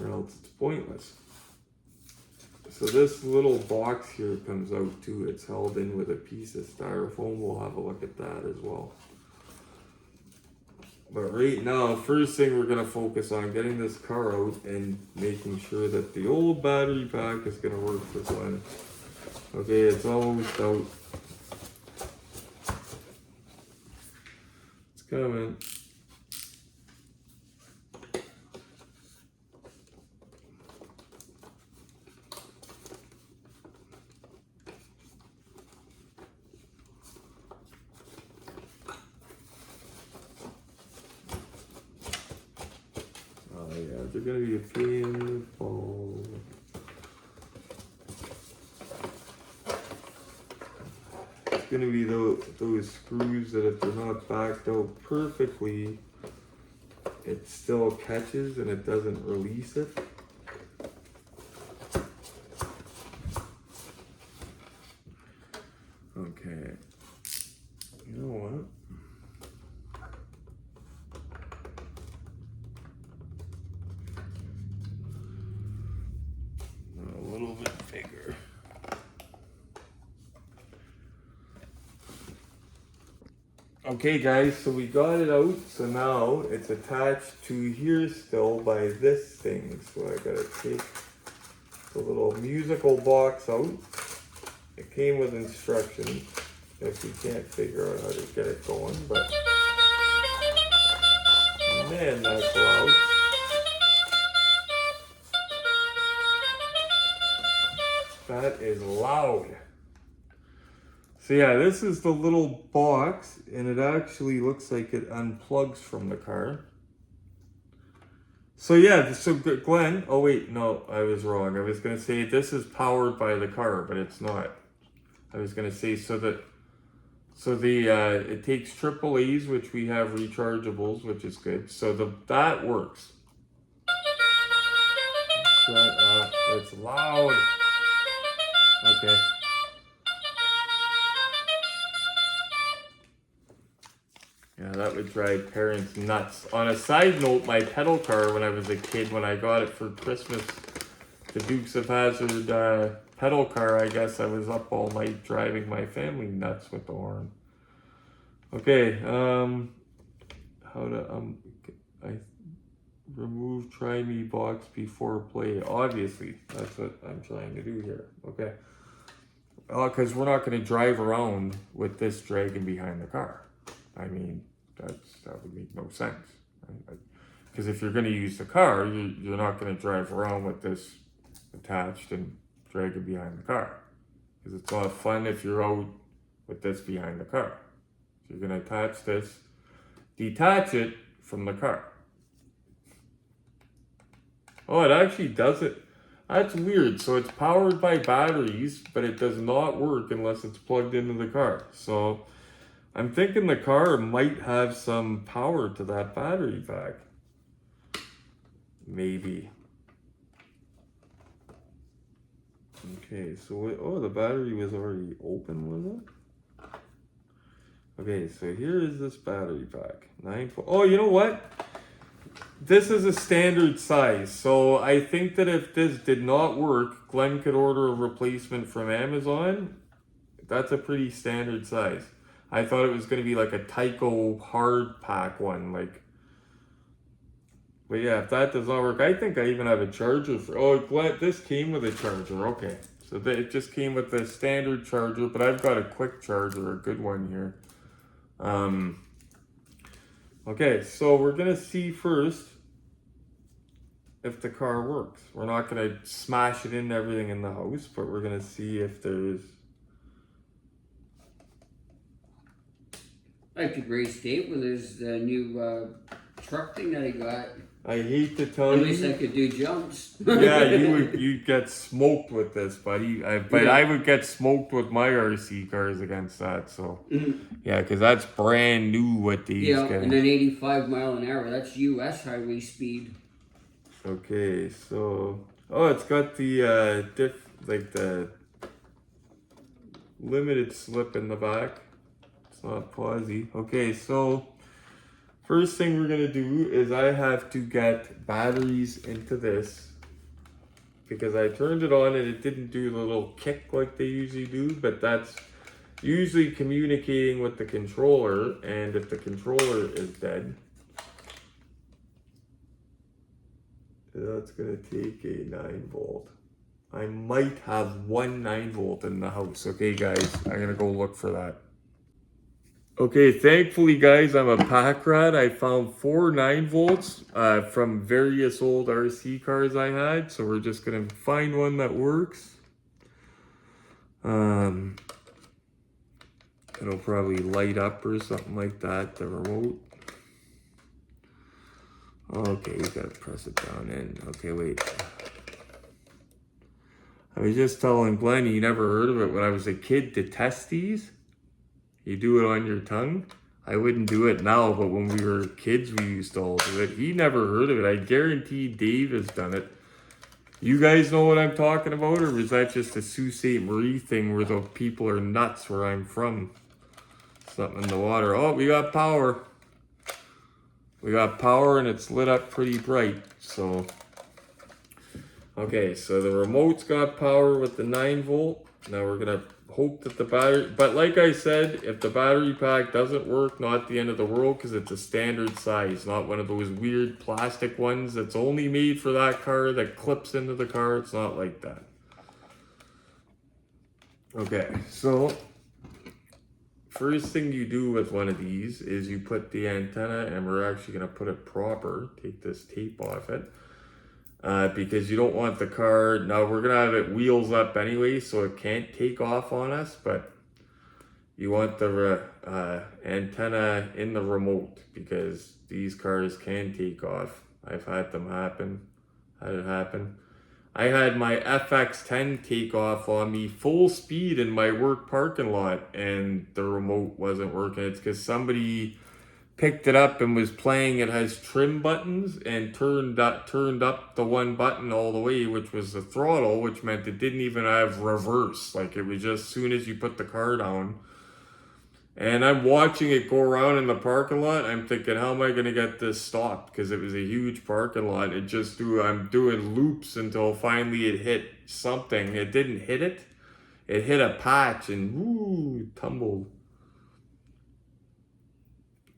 Or else it's pointless. So this little box here comes out too. It's held in with a piece of styrofoam. We'll have a look at that as well. But right now, first thing we're gonna focus on getting this car out and making sure that the old battery pack is gonna work for Glen. Okay, it's almost out. It's coming. Yeah, they're gonna be a pain in the ball. It's gonna be those screws that if they're not backed out perfectly, it still catches and it doesn't release it. Okay. You know what? A little bit bigger. Okay guys, so we got it out. So now it's attached to here still by this thing. So I gotta take the little musical box out. It came with instructions if you can't figure out how to get it going, but man, that's loud. That is loud. So yeah, this is the little box, and it actually looks like it unplugs from the car. So yeah, so Glen, oh wait, no, I was wrong. I was gonna say this is powered by the car, but it's not. I was gonna say it takes AAAs, which we have rechargeables, which is good. So that works. Shut up, it's loud. Okay. Yeah, that would drive parents nuts. On a side note, my pedal car when I was a kid, when I got it for Christmas, the Dukes of Hazzard pedal car, I guess I was up all night driving my family nuts with the horn. Okay, I remove try me box before play. Obviously, that's what I'm trying to do here. Okay. Because we're not going to drive around with this dragging behind the car. I mean, that would make no sense. Because if you're going to use the car, you're not going to drive around with this attached and drag it behind the car. Because it's not fun if you're out with this behind the car. So you're going to attach this, detach it from the car. Oh, it actually does it. That's weird. So it's powered by batteries, but it does not work unless it's plugged into the car. So I'm thinking the car might have some power to that battery pack. Maybe. Okay, so oh, the battery was already open, was it? Okay, so here is this battery pack. Oh, you know what? This is a standard size, so I think that if this did not work, Glen could order a replacement from Amazon. That's a pretty standard size. I thought it was going to be like a Tyco hard pack one, but yeah, if that does not work, I think I even have a charger for, oh, Glen, this came with a charger, okay. So it just came with the standard charger, but I've got a quick charger, a good one here. Okay, so we're gonna see first if the car works. We're not gonna smash it into everything in the house, but we're gonna see if there's... I could raise state when there's the new truck thing that I got. I hate to tell At you. least I could do jumps. Yeah, you'd get smoked with this, buddy. But I would get smoked with my RC cars against that. So yeah, because that's brand new with these. Yeah, guys. and then 85 mile an hour. That's U.S. highway speed. Okay, so it's got the the limited slip in the back. It's not pausey. Okay, so first thing we're gonna do is I have to get batteries into this because I turned it on and it didn't do the little kick like they usually do, but that's usually communicating with the controller, and if the controller is dead, that's gonna take a 9-volt. I might have one 9-volt in the house. Okay guys, I'm gonna go look for that. Okay, thankfully guys, I'm a pack rat. I found 4 9-volts from various old RC cars I had. So we're just gonna find one that works. It'll probably light up or something like that, the remote. Okay, you gotta press it down in. Okay, wait. I was just telling Glen, he never heard of it when I was a kid, to test these. You do it on your tongue. I wouldn't do it now, but when we were kids, we used to all do it. He never heard of it. I guarantee Dave has done it. You guys know what I'm talking about, or is that just a Sault Ste. Marie thing where the people are nuts where I'm from? Something in the water. Oh, we got power. We got power and it's lit up pretty bright, so. Okay, so the remote's got power with the 9-volt. Now we're gonna hope that the battery, but like I said, if the battery pack doesn't work, not the end of the world, because it's a standard size, not one of those weird plastic ones that's only made for that car that clips into the car. It's not like that. Okay, so first thing you do with one of these is you put the antenna, and we're actually going to put it proper, take this tape off it, because you don't want the car, now we're going to have it wheels up anyway, so it can't take off on us, but you want the antenna in the remote, because these cars can take off. I've had them happen, had it happen. I had my FX10 take off on me full speed in my work parking lot, and the remote wasn't working. It's because somebody picked it up and was playing. It has trim buttons, and turned up the one button all the way, which was the throttle, which meant it didn't even have reverse. Like, it was just as soon as you put the car down. And I'm watching it go around in the parking lot. I'm thinking, how am I going to get this stopped? Because it was a huge parking lot. I'm doing loops until finally it hit something. It didn't hit it. It hit a patch and whoo, tumbled.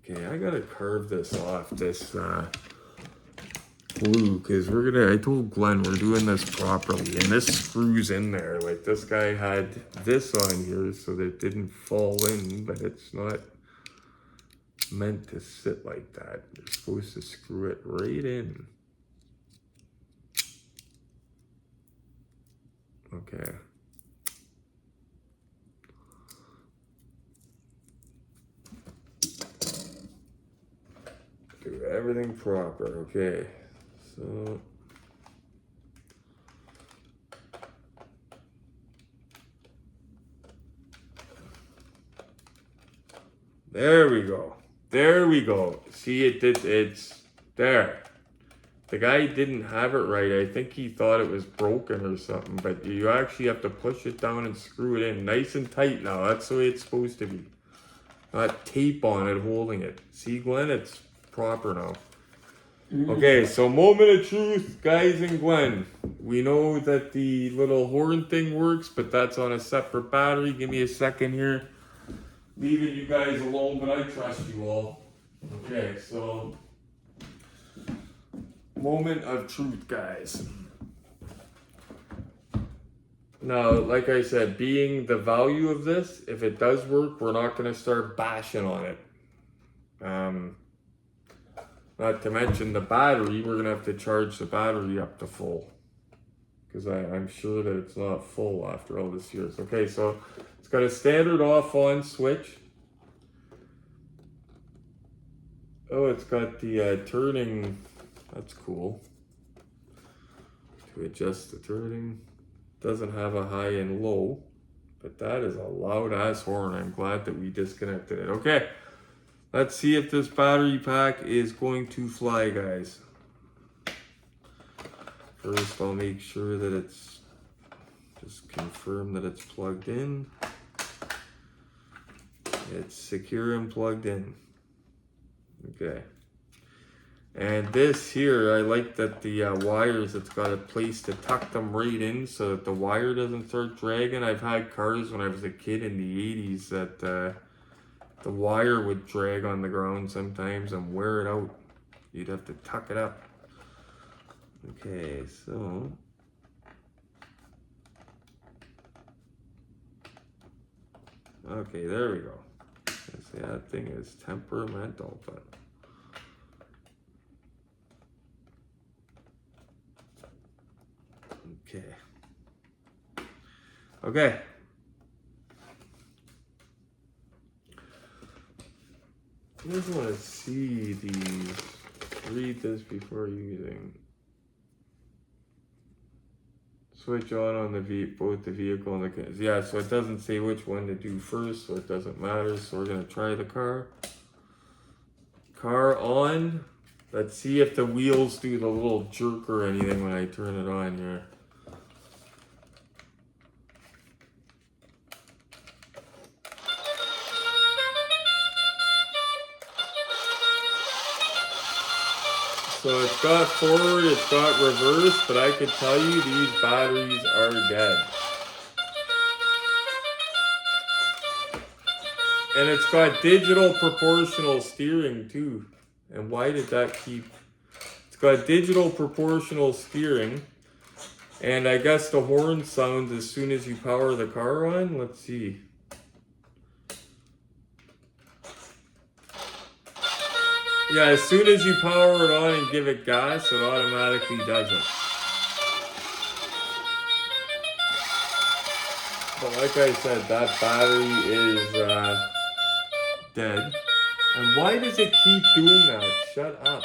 Okay, I got to carve this off, this glue, because I told Glen we're doing this properly, and this screws in there. Like, this guy had this on here so that it didn't fall in, but it's not meant to sit like that. You're supposed to screw it right in. Okay. Do everything proper, okay. So there we go. There we go. See, it's there. The guy didn't have it right. I think he thought it was broken or something, but you actually have to push it down and screw it in nice and tight now. That's the way it's supposed to be. Not tape on it holding it. See, Glen, it's proper now. Okay, so moment of truth, guys and Glen. We know that the little horn thing works, but that's on a separate battery. Give me a second here. Leaving you guys alone, but I trust you all. Okay, so moment of truth, guys. Now, like I said, being the value of this, if it does work, we're not going to start bashing on it. Not to mention the battery, we're gonna have to charge the battery up to full. Because I'm sure that it's not full after all this years. Okay, so it's got a standard off-on switch. Oh, it's got the turning, that's cool. To adjust the turning. Doesn't have a high and low, but that is a loud ass horn. I'm glad that we disconnected it. Okay, let's see if this battery pack is going to fly, guys. First, I'll make sure that it's, just confirm that it's plugged in. It's secure and plugged in. Okay. And this here, I like that the wires, it's got a place to tuck them right in so that the wire doesn't start dragging. I've had cars when I was a kid in the 80s that the wire would drag on the ground sometimes and wear it out. You'd have to tuck it up. Okay, so okay, there we go. See, that thing is temperamental, but okay. I just want to see these. Read this before using. Switch on the both the vehicle and the, yeah, so it doesn't say which one to do first, so it doesn't matter. So we're gonna try the car. Car on. Let's see if the wheels do the little jerk or anything when I turn it on here. So it's got forward, it's got reverse, but I can tell you these batteries are dead. And it's got digital proportional steering too. And why did that keep... It's got digital proportional steering. And I guess the horn sounds as soon as you power the car on. Let's see. Yeah, as soon as you power it on and give it gas, it automatically does it. But like I said, that battery is dead. And why does it keep doing that? Shut up.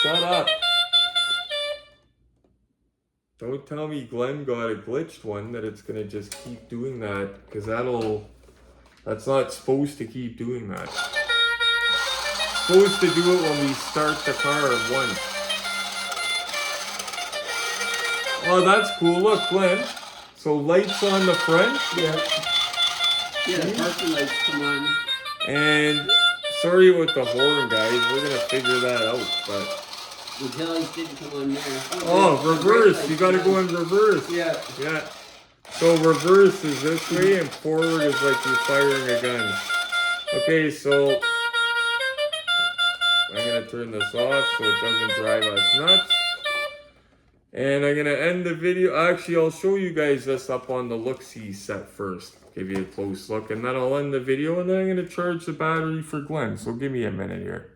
Shut up. Don't tell me Glen got a glitched one that it's gonna just keep doing that, because that's not supposed to keep doing that. Supposed to do it when we start the car once. Oh, that's cool. Look, Glen. So lights on the front. Yeah. Yeah, the parking lights come on. And sorry about the horn, guys. We're gonna figure that out. But The taillights didn't come on there. oh, reverse. You gotta go in reverse. Yeah. Yeah. So reverse is this way, and forward is like you're firing a gun. Okay, so I'm gonna turn this off so it doesn't drive us nuts. And I'm gonna end the video. Actually, I'll show you guys this up on the look-see set first. Give you a close look, and then I'll end the video, and then I'm gonna charge the battery for Glen. So give me a minute here.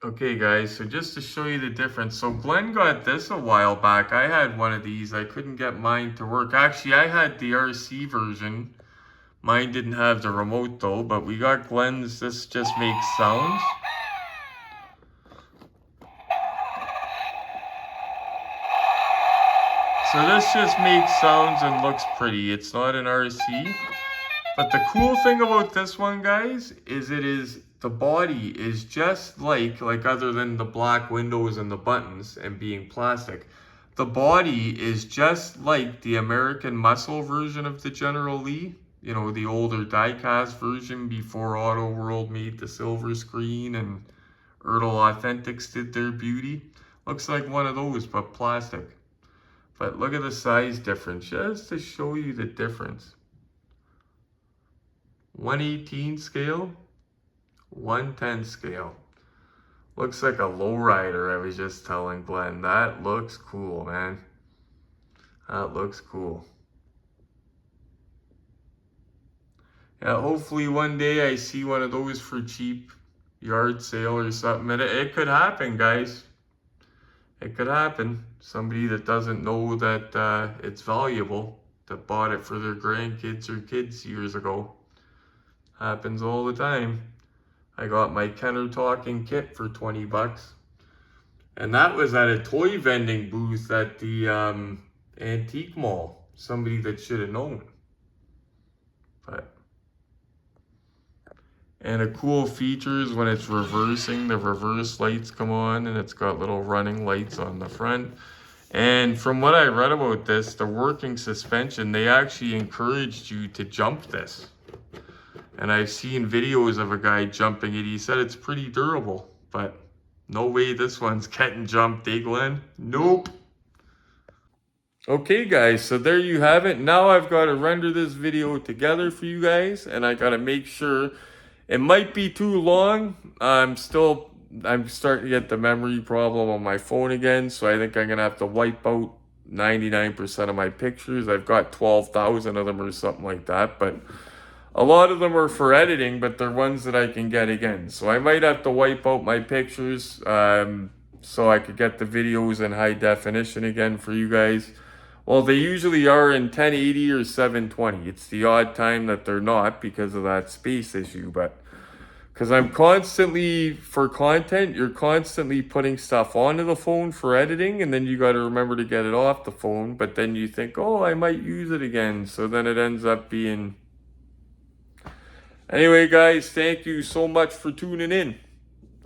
Okay guys, so just to show you the difference. So Glen got this a while back. I had one of these. I couldn't get mine to work. Actually, I had the RC version. Mine didn't have the remote though, but we got Glen's. This just makes sounds. So this just makes sounds and looks pretty. It's not an RC. But the cool thing about this one, guys, is the body is just like other than the black windows and the buttons and being plastic, the body is just like the American Muscle version of the General Lee. You know, the older die-cast version before Auto World made the silver screen and Ertl Authentics did their beauty. Looks like one of those, but plastic. But look at the size difference, just to show you the difference. 1/18 scale, 1/10 scale. Looks like a lowrider, I was just telling Glen. That looks cool, man. That looks cool. Yeah, hopefully one day I see one of those for cheap. yard sale or something. And it could happen, guys. It could happen. Somebody that doesn't know that it's valuable, that bought it for their grandkids or kids years ago. Happens all the time. I got my Kenner talking kit for 20 bucks. And that was at a toy vending booth at the antique mall. Somebody that should have known. But, and a cool feature is when it's reversing, the reverse lights come on and it's got little running lights on the front. And from what I read about this, the working suspension, they actually encouraged you to jump this. And I've seen videos of a guy jumping it. He said it's pretty durable, but no way this one's getting jumped, eh, Glen? Nope. Okay, guys, so there you have it. Now I've got to render this video together for you guys, and I got to make sure. It might be too long. I'm starting to get the memory problem on my phone again, so I think I'm going to have to wipe out 99% of my pictures. I've got 12,000 of them or something like that, but a lot of them are for editing, but they're ones that I can get again. So I might have to wipe out my pictures so I could get the videos in high definition again for you guys. Well, they usually are in 1080 or 720. It's the odd time that they're not because of that space issue, but because I'm constantly, for content, you're constantly putting stuff onto the phone for editing, and then you got to remember to get it off the phone, but then you think, oh, I might use it again, so then it ends up being... Anyway, guys, thank you so much for tuning in.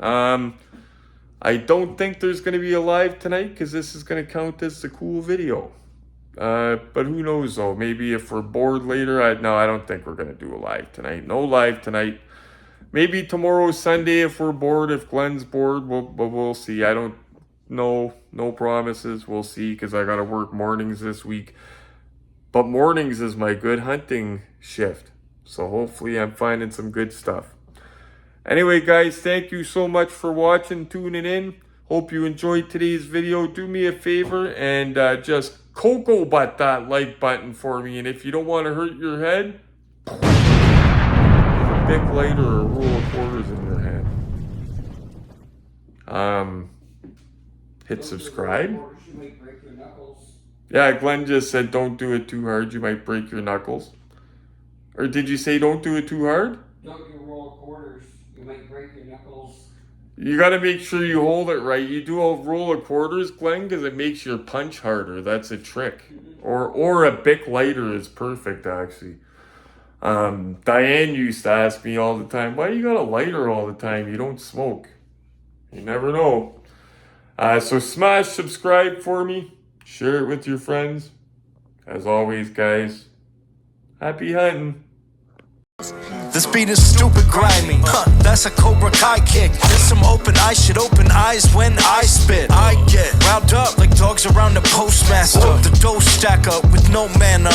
I don't think there's going to be a live tonight because this is going to count as the cool video. But who knows though, maybe if we're bored later, no, I don't think we're going to do a live tonight. No live tonight. Maybe tomorrow, Sunday, if we're bored, if Glen's bored, we'll see. I don't know, no promises, we'll see, because I got to work mornings this week. But mornings is my good hunting shift. So hopefully I'm finding some good stuff. Anyway, guys, thank you so much for watching, tuning in. Hope you enjoyed today's video. Do me a favor and just cocoa butt that like button for me. And if you don't want to hurt your head, Bic lighter or a roll of quarters in your hand. Hit subscribe. Yeah, Glen just said don't do it too hard. You might break your knuckles. Or did you say don't do it too hard? Don't do roll of quarters. You might break your knuckles. You got to make sure you hold it right. You do a roll of quarters, Glen, because it makes your punch harder. That's a trick. Or a Bic lighter is perfect, actually. Diane used to ask me all the time, why you got a lighter all the time? You don't smoke. You never know. So smash subscribe for me. Share it with your friends. As always, guys, happy hunting. This beat is stupid grimy. That's a KRAK IT kick. There's some open eyes, shit open eyes when I spit. I get riled up like dogs around the postmaster. The dough stack up with no manner.